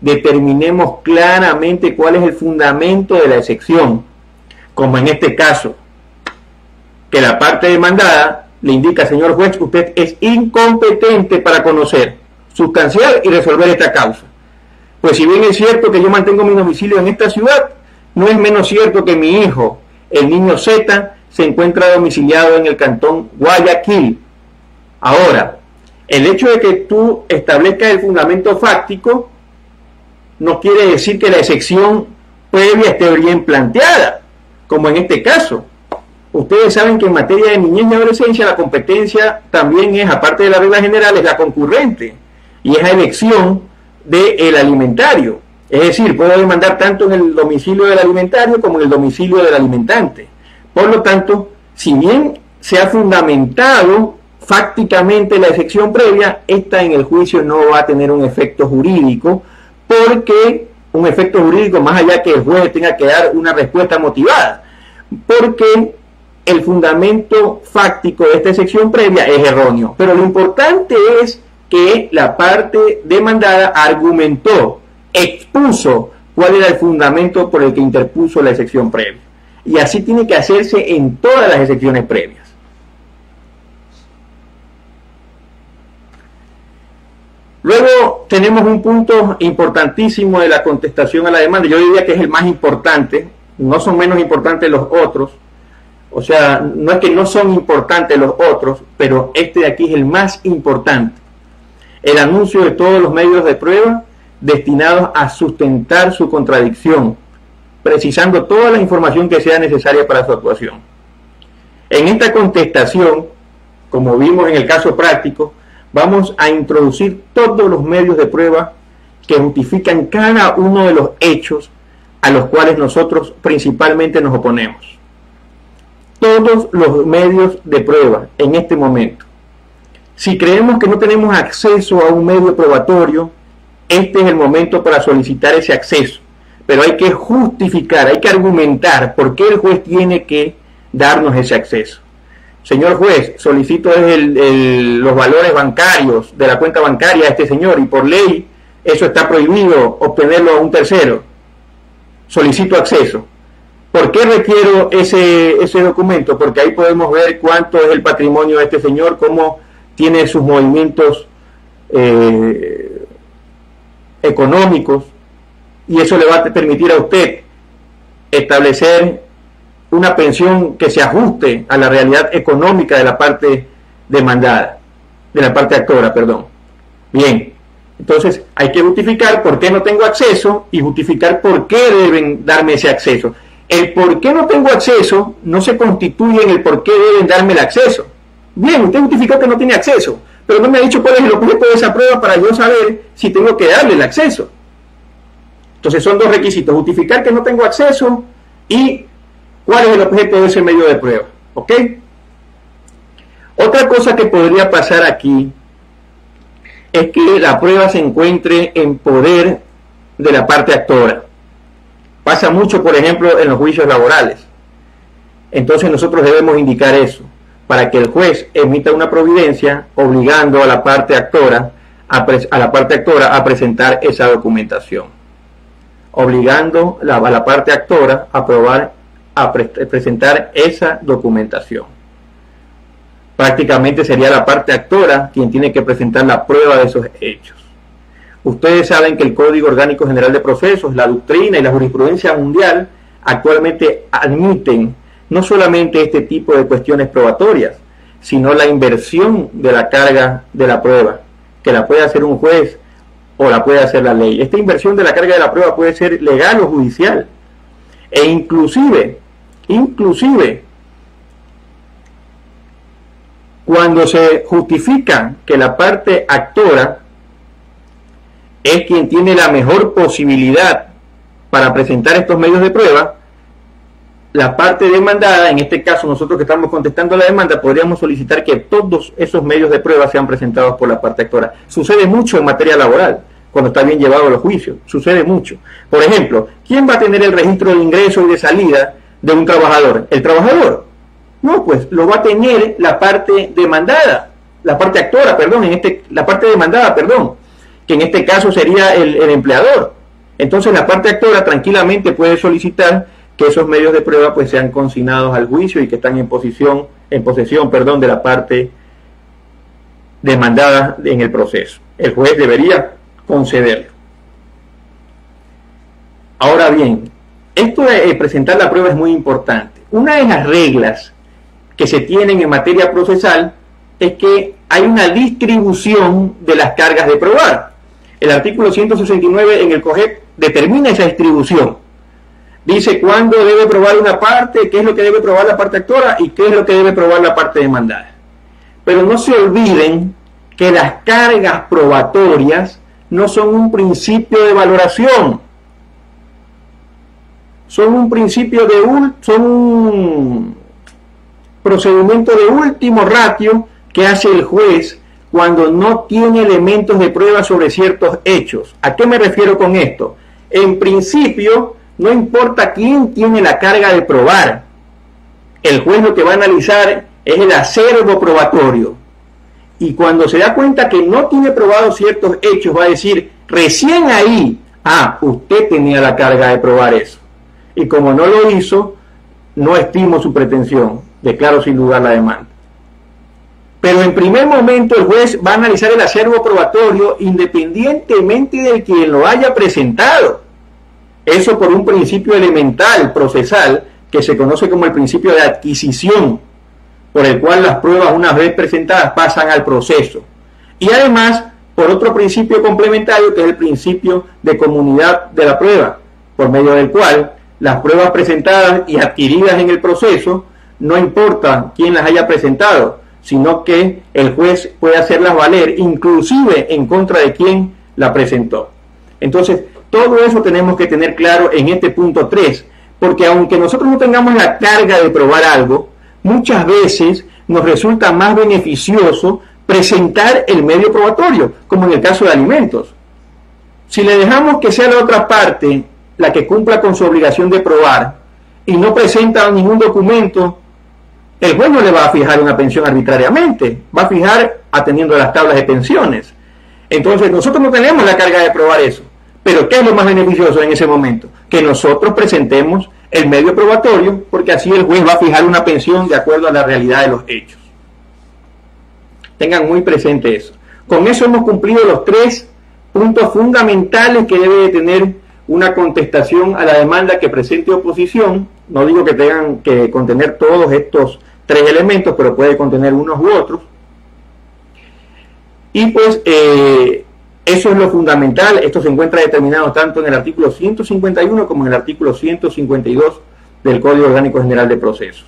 Determinemos claramente cuál es el fundamento de la excepción, como en este caso, que la parte demandada le indica: señor juez, usted es incompetente para conocer, sustanciar y resolver esta causa. Pues si bien es cierto que yo mantengo mi domicilio en esta ciudad, no es menos cierto que mi hijo, el niño Z, se encuentra domiciliado en el cantón Guayaquil. Ahora, el hecho de que tú establezcas el fundamento fáctico no quiere decir que la excepción previa esté bien planteada, como en este caso. Ustedes saben que en materia de niñez y adolescencia la competencia también es, aparte de las reglas generales, la concurrente, y es la elección del alimentario. Es decir, puedo demandar tanto en el domicilio del alimentario como en el domicilio del alimentante. Por lo tanto, si bien se ha fundamentado fácticamente la excepción previa, esta en el juicio no va a tener un efecto jurídico, porque un efecto jurídico más allá que el juez tenga que dar una respuesta motivada, porque el fundamento fáctico de esta excepción previa es erróneo. Pero lo importante es que la parte demandada argumentó, expuso cuál era el fundamento por el que interpuso la excepción previa. Y así tiene que hacerse en todas las excepciones previas. Luego tenemos un punto importantísimo de la contestación a la demanda. Yo diría que es el más importante, no son menos importantes los otros. O sea, no es que no son importantes los otros, pero este de aquí es el más importante. El anuncio de todos los medios de prueba destinados a sustentar su contradicción, precisando toda la información que sea necesaria para su actuación. En esta contestación, como vimos en el caso práctico, vamos a introducir todos los medios de prueba que justifican cada uno de los hechos a los cuales nosotros principalmente nos oponemos. Todos los medios de prueba en este momento. Si creemos que no tenemos acceso a un medio probatorio, este es el momento para solicitar ese acceso. Pero hay que justificar, hay que argumentar por qué el juez tiene que darnos ese acceso. Señor juez, solicito los valores bancarios de la cuenta bancaria de este señor, y por ley eso está prohibido obtenerlo a un tercero. Solicito acceso. ¿Por qué requiero ese documento? Porque ahí podemos ver cuánto es el patrimonio de este señor, cómo tiene sus movimientos económicos, y eso le va a permitir a usted establecer una pensión que se ajuste a la realidad económica de la parte demandada, de la parte actora, perdón. Bien, entonces hay que justificar por qué no tengo acceso y justificar por qué deben darme ese acceso. El por qué no tengo acceso no se constituye en el por qué deben darme el acceso. Bien, usted justificó que no tiene acceso, pero no me ha dicho cuál es el objeto de esa prueba para yo saber si tengo que darle el acceso. Entonces son dos requisitos: justificar que no tengo acceso y cuál es el objeto de ese medio de prueba. ¿Ok? Otra cosa que podría pasar aquí es que la prueba se encuentre en poder de la parte actora. Pasa mucho, por ejemplo, en los juicios laborales. Entonces nosotros debemos indicar eso, para que el juez emita una providencia obligando a la parte actora a presentar esa documentación. Obligando a la parte actora a presentar esa documentación. Prácticamente sería la parte actora quien tiene que presentar la prueba de esos hechos. Ustedes saben que el Código Orgánico General de Procesos, la doctrina y la jurisprudencia mundial actualmente admiten no solamente este tipo de cuestiones probatorias, sino la inversión de la carga de la prueba, que la puede hacer un juez o la puede hacer la ley. Esta inversión de la carga de la prueba puede ser legal o judicial, e inclusive Inclusive, cuando se justifica que la parte actora es quien tiene la mejor posibilidad para presentar estos medios de prueba, la parte demandada, en este caso nosotros que estamos contestando la demanda, podríamos solicitar que todos esos medios de prueba sean presentados por la parte actora. Sucede mucho en materia laboral, cuando está bien llevado a los juicios, sucede mucho. Por ejemplo, ¿quién va a tener el registro de ingreso y de salida de un trabajador? ¿El trabajador? No, pues lo va a tener la parte demandada, la parte actora, perdón, la parte demandada, perdón, que en este caso sería el empleador. Entonces la parte actora tranquilamente puede solicitar que esos medios de prueba pues sean consignados al juicio y que están en posesión, de la parte demandada en el proceso. El juez debería concederlo. Ahora bien, esto de presentar la prueba es muy importante. Una de las reglas que se tienen en materia procesal es que hay una distribución de las cargas de probar. El artículo 169 en el COGEP determina esa distribución. Dice cuándo debe probar una parte, qué es lo que debe probar la parte actora y qué es lo que debe probar la parte demandada. Pero no se olviden que las cargas probatorias no son un principio de valoración, son un procedimiento de último ratio que hace el juez cuando no tiene elementos de prueba sobre ciertos hechos. ¿A qué me refiero con esto? En principio, no importa quién tiene la carga de probar, el juez lo que va a analizar es el acervo probatorio. Y cuando se da cuenta que no tiene probado ciertos hechos, va a decir, recién ahí, usted tenía la carga de probar eso. Y como no lo hizo, no estimo su pretensión, declaro sin lugar la demanda. Pero en primer momento el juez va a analizar el acervo probatorio independientemente de quien lo haya presentado. Eso por un principio elemental, procesal, que se conoce como el principio de adquisición, por el cual las pruebas una vez presentadas pasan al proceso. Y además, por otro principio complementario, que es el principio de comunidad de la prueba, por medio del cual las pruebas presentadas y adquiridas en el proceso, no importa quién las haya presentado, sino que el juez puede hacerlas valer, inclusive en contra de quien la presentó. Entonces, todo eso tenemos que tener claro en este punto 3, porque aunque nosotros no tengamos la carga de probar algo, muchas veces nos resulta más beneficioso presentar el medio probatorio, como en el caso de alimentos. Si le dejamos que sea la otra parte la que cumpla con su obligación de probar y no presenta ningún documento, el juez no le va a fijar una pensión arbitrariamente, va a fijar atendiendo a las tablas de pensiones. Entonces nosotros no tenemos la carga de probar eso. Pero ¿qué es lo más beneficioso en ese momento? Que nosotros presentemos el medio probatorio, porque así el juez va a fijar una pensión de acuerdo a la realidad de los hechos. Tengan muy presente eso. Con eso hemos cumplido los 3 puntos fundamentales que debe de tener una contestación a la demanda que presente oposición. No digo que tengan que contener todos estos 3 elementos, pero puede contener unos u otros. Y pues eso es lo fundamental. Esto se encuentra determinado tanto en el artículo 151 como en el artículo 152 del Código Orgánico General de Procesos.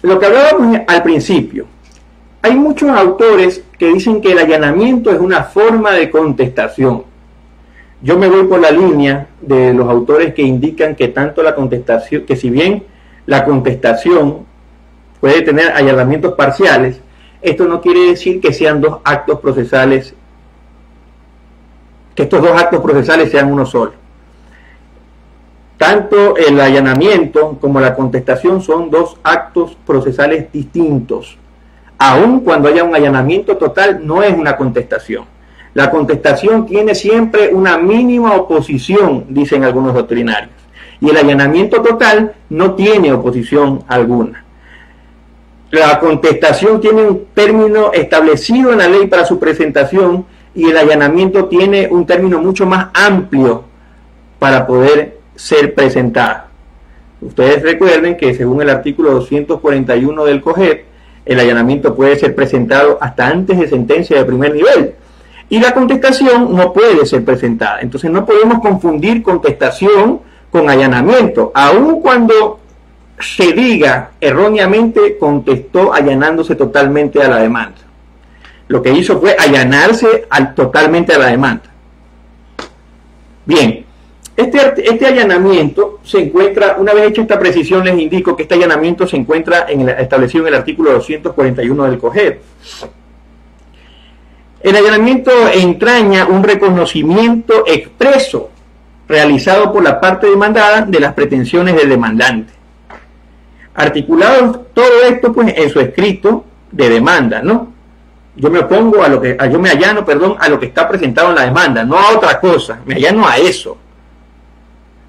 Lo que hablábamos al principio, hay muchos autores que dicen que el allanamiento es una forma de contestación. Yo me voy por la línea de los autores que indican que tanto la contestación, que si bien la contestación puede tener allanamientos parciales, esto no quiere decir que sean 2 actos procesales, que estos 2 actos procesales sean uno solo. Tanto el allanamiento como la contestación son 2 actos procesales distintos. Aun cuando haya un allanamiento total, no es una contestación. La contestación tiene siempre una mínima oposición, dicen algunos doctrinarios, y el allanamiento total no tiene oposición alguna. La contestación tiene un término establecido en la ley para su presentación y el allanamiento tiene un término mucho más amplio para poder ser presentada. Ustedes recuerden que según el artículo 241 del COGEP, el allanamiento puede ser presentado hasta antes de sentencia de primer nivel y la contestación no puede ser presentada. Entonces no podemos confundir contestación con allanamiento, aun cuando se diga erróneamente contestó allanándose totalmente a la demanda. Lo que hizo fue allanarse totalmente a la demanda. Bien, este allanamiento se encuentra, una vez hecha esta precisión, les indico que este allanamiento se encuentra establecido en el artículo 241 del COGEP. El allanamiento entraña un reconocimiento expreso realizado por la parte demandada de las pretensiones del demandante. Articulado todo esto pues en su escrito de demanda, ¿no? Yo me opongo a yo me allano, perdón, a lo que está presentado en la demanda, no a otra cosa, me allano a eso.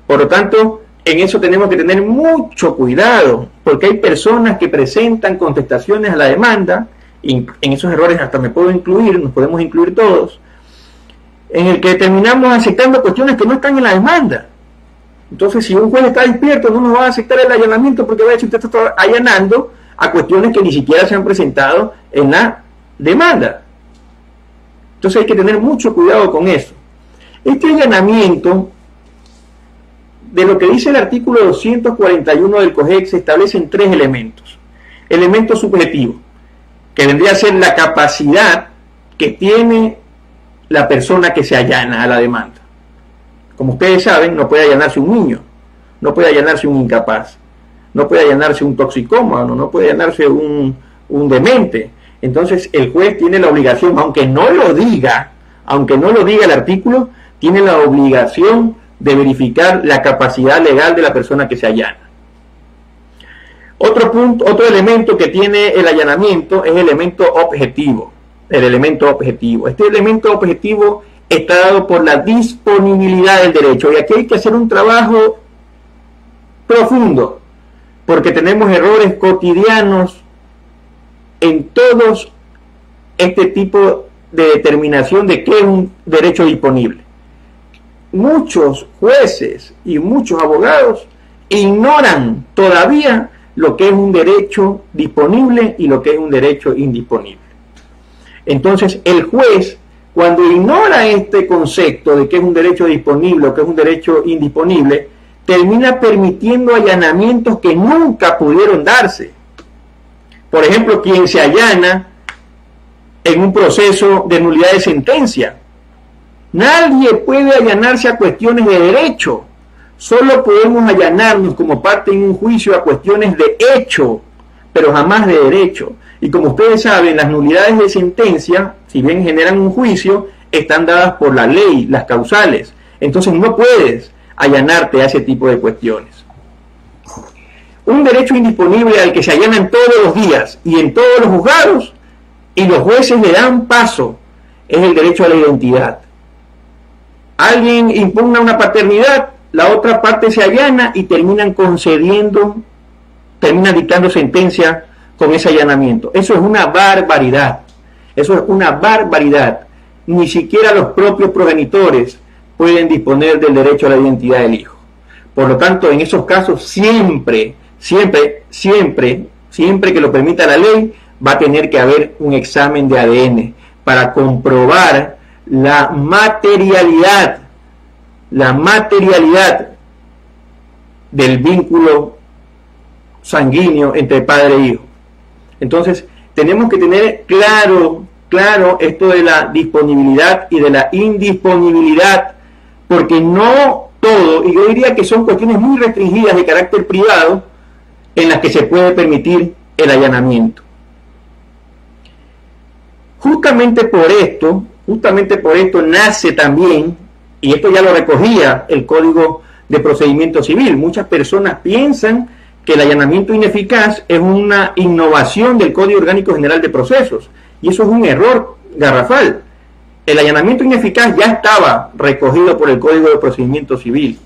Por lo tanto, en eso tenemos que tener mucho cuidado, porque hay personas que presentan contestaciones a la demanda, y en esos errores hasta me puedo incluir, nos podemos incluir todos, en el que terminamos aceptando cuestiones que no están en la demanda. Entonces, si un juez está despierto, no nos va a aceptar el allanamiento porque va a decir usted está allanando a cuestiones que ni siquiera se han presentado en la demanda. Entonces hay que tener mucho cuidado con eso. Este allanamiento, de lo que dice el artículo 241 del COGEC, se establecen tres elementos. Elemento subjetivo, que vendría a ser la capacidad que tiene la persona que se allana a la demanda. Como ustedes saben, no puede allanarse un niño, no puede allanarse un incapaz, no puede allanarse un toxicómano, no puede allanarse un demente. Entonces el juez tiene la obligación, aunque no lo diga el artículo, tiene la obligación de verificar la capacidad legal de la persona que se allana. Otro elemento que tiene el allanamiento es el elemento objetivo. Este elemento objetivo está dado por la disponibilidad del derecho, y aquí hay que hacer un trabajo profundo, porque tenemos errores cotidianos en todos este tipo de determinación de qué es un derecho disponible. Muchos jueces y muchos abogados ignoran todavía lo que es un derecho disponible y lo que es un derecho indisponible. Entonces, el juez, cuando ignora este concepto de qué es un derecho disponible o qué es un derecho indisponible, termina permitiendo allanamientos que nunca pudieron darse. Por ejemplo, quien se allana en un proceso de nulidad de sentencia. Nadie puede allanarse a cuestiones de derecho. Solo podemos allanarnos como parte en un juicio a cuestiones de hecho, pero jamás de derecho. Y como ustedes saben, las nulidades de sentencia, si bien generan un juicio, están dadas por la ley, las causales. Entonces no puedes allanarte a ese tipo de cuestiones. Un derecho indisponible al que se allanan todos los días y en todos los juzgados, y los jueces le dan paso, es el derecho a la identidad. Alguien impugna una paternidad, la otra parte se allana y terminan dictando sentencia con ese allanamiento. Eso es una barbaridad. Eso es una barbaridad. Ni siquiera los propios progenitores pueden disponer del derecho a la identidad del hijo. Por lo tanto, en esos casos siempre que lo permita la ley, va a tener que haber un examen de ADN para comprobar la materialidad del vínculo sanguíneo entre padre e hijo. Entonces, tenemos que tener claro esto de la disponibilidad y de la indisponibilidad, porque no todo, y yo diría que son cuestiones muy restringidas de carácter privado, en las que se puede permitir el allanamiento. Justamente por esto nace también, y esto ya lo recogía el Código de Procedimiento Civil, muchas personas piensan que el allanamiento ineficaz es una innovación del Código Orgánico General de Procesos, y eso es un error garrafal. El allanamiento ineficaz ya estaba recogido por el Código de Procedimiento Civil,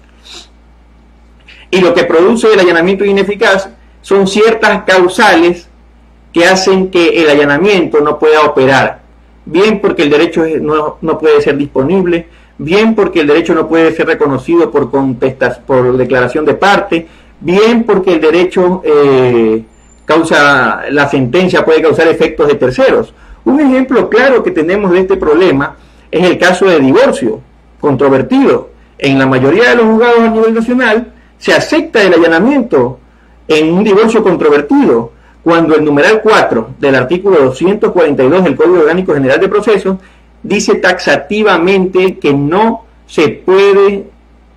y lo que produce el allanamiento ineficaz son ciertas causales que hacen que el allanamiento no pueda operar, bien porque el derecho no puede ser disponible, bien porque el derecho no puede ser reconocido por declaración de parte, bien porque el derecho la sentencia puede causar efectos de terceros. Un ejemplo claro que tenemos de este problema es el caso de divorcio controvertido, en la mayoría de los juzgados a nivel nacional se acepta el allanamiento en un divorcio controvertido, cuando el numeral 4 del artículo 242 del Código Orgánico General de Procesos dice taxativamente que no se puede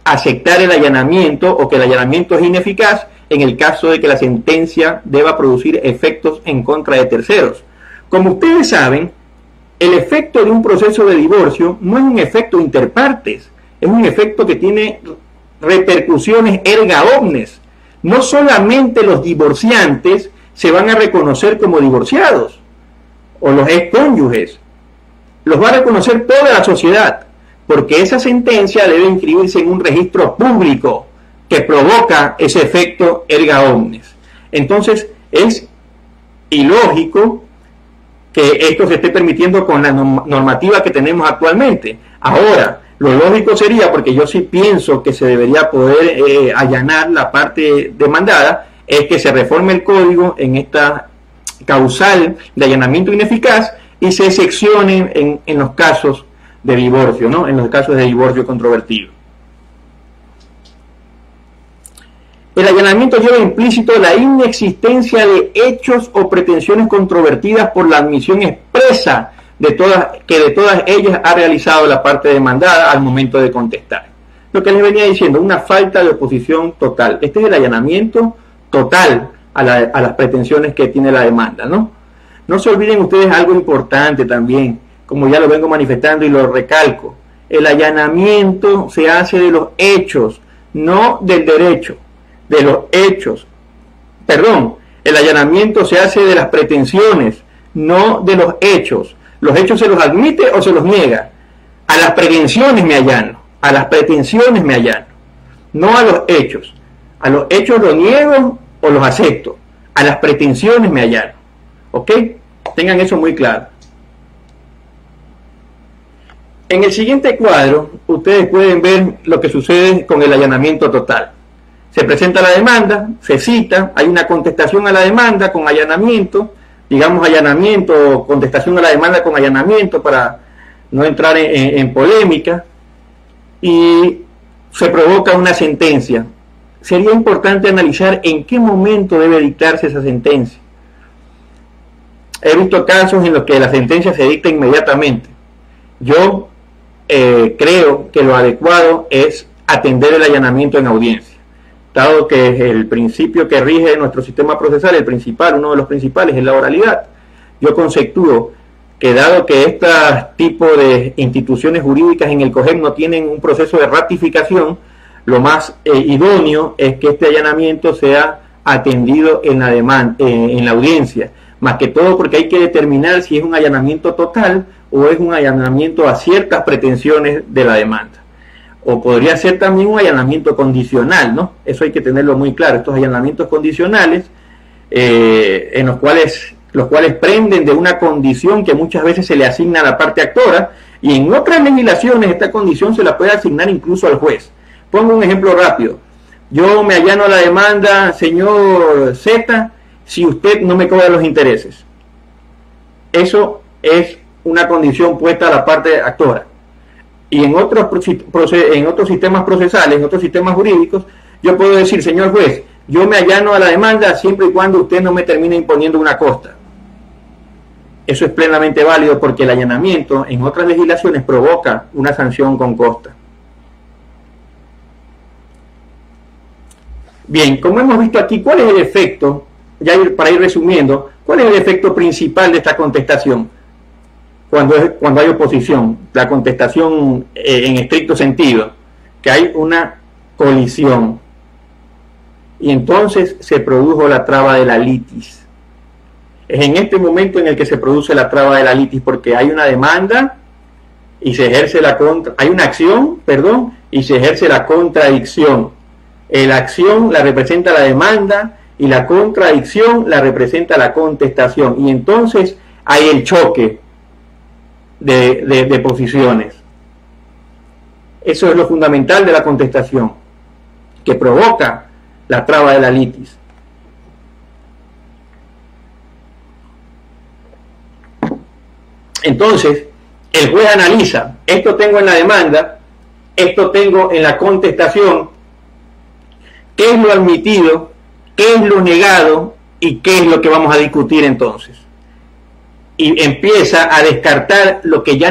aceptar el allanamiento o que el allanamiento es ineficaz en el caso de que la sentencia deba producir efectos en contra de terceros. Como ustedes saben, el efecto de un proceso de divorcio no es un efecto interpartes, es un efecto que tiene repercusiones erga omnes. No solamente los divorciantes se van a reconocer como divorciados, o los excónyuges, los va a reconocer toda la sociedad, porque esa sentencia debe inscribirse en un registro público que provoca ese efecto erga omnes. Entonces, es ilógico que esto se esté permitiendo con la normativa que tenemos actualmente. Ahora, lo lógico sería, porque yo sí pienso que se debería poder allanar la parte demandada, es que se reforme el código en esta causal de allanamiento ineficaz y se seccione en los casos de divorcio, ¿no? En los casos de divorcio controvertido. El allanamiento lleva implícito la inexistencia de hechos o pretensiones controvertidas por la admisión expresa de todas ellas ha realizado la parte demandada al momento de contestar. Lo que les venía diciendo, una falta de oposición total. Este es el allanamiento total a las pretensiones que tiene la demanda, ¿no? No se olviden ustedes algo importante también, como ya lo vengo manifestando y lo recalco. El allanamiento se hace de los hechos, no del derecho, de los hechos. Perdón, el allanamiento se hace de las pretensiones, no de los hechos. Los hechos se los admite o se los niega. A las pretensiones me allano, a las pretensiones me allano, no a los hechos. A los hechos los niego o los acepto. A las pretensiones me allano. ¿Ok? Tengan eso muy claro. En el siguiente cuadro, ustedes pueden ver lo que sucede con el allanamiento total. Se presenta la demanda, se cita, hay una contestación a la demanda con allanamiento, digamos allanamiento o contestación a la demanda con allanamiento para no entrar en polémica, y se provoca una sentencia. Sería importante analizar en qué momento debe dictarse esa sentencia. He visto casos en los que la sentencia se dicta inmediatamente. Yo creo que lo adecuado es atender el allanamiento en audiencia, dado que el principio que rige nuestro sistema procesal, el principal, uno de los principales, es la oralidad. Yo conceptúo que dado que este tipo de instituciones jurídicas en el COGEP no tienen un proceso de ratificación, lo más idóneo es que este allanamiento sea atendido en la audiencia, más que todo porque hay que determinar si es un allanamiento total o es un allanamiento a ciertas pretensiones de la demanda. O podría ser también un allanamiento condicional, ¿no? Eso hay que tenerlo muy claro. Estos allanamientos condicionales, en los cuales prenden de una condición que muchas veces se le asigna a la parte actora, y en otras legislaciones esta condición se la puede asignar incluso al juez. Pongo un ejemplo rápido. Yo me allano a la demanda, señor Z, si usted no me cobra los intereses. Eso es una condición puesta a la parte actora. Y en otros sistemas procesales, en otros sistemas jurídicos, yo puedo decir, señor juez, yo me allano a la demanda siempre y cuando usted no me termine imponiendo una costa. Eso es plenamente válido porque el allanamiento en otras legislaciones provoca una sanción con costa. Bien, como hemos visto aquí, ¿cuál es el efecto? Ya para ir resumiendo, ¿cuál es el efecto principal de esta contestación? Cuando hay oposición, la contestación en estricto sentido, que hay una colisión. Y entonces se produjo la traba de la litis. Es en este momento en el que se produce la traba de la litis, porque hay una demanda y se ejerce hay una acción, perdón, y se ejerce la contradicción. La acción la representa la demanda y la contradicción la representa la contestación. Y entonces hay el choque de posiciones. Eso es lo fundamental de la contestación, que provoca la traba de la litis. Entonces, el juez analiza, esto tengo en la demanda, esto tengo en la contestación qué es lo admitido, qué es lo negado y qué es lo que vamos a discutir entonces. Y empieza a descartar lo que ya no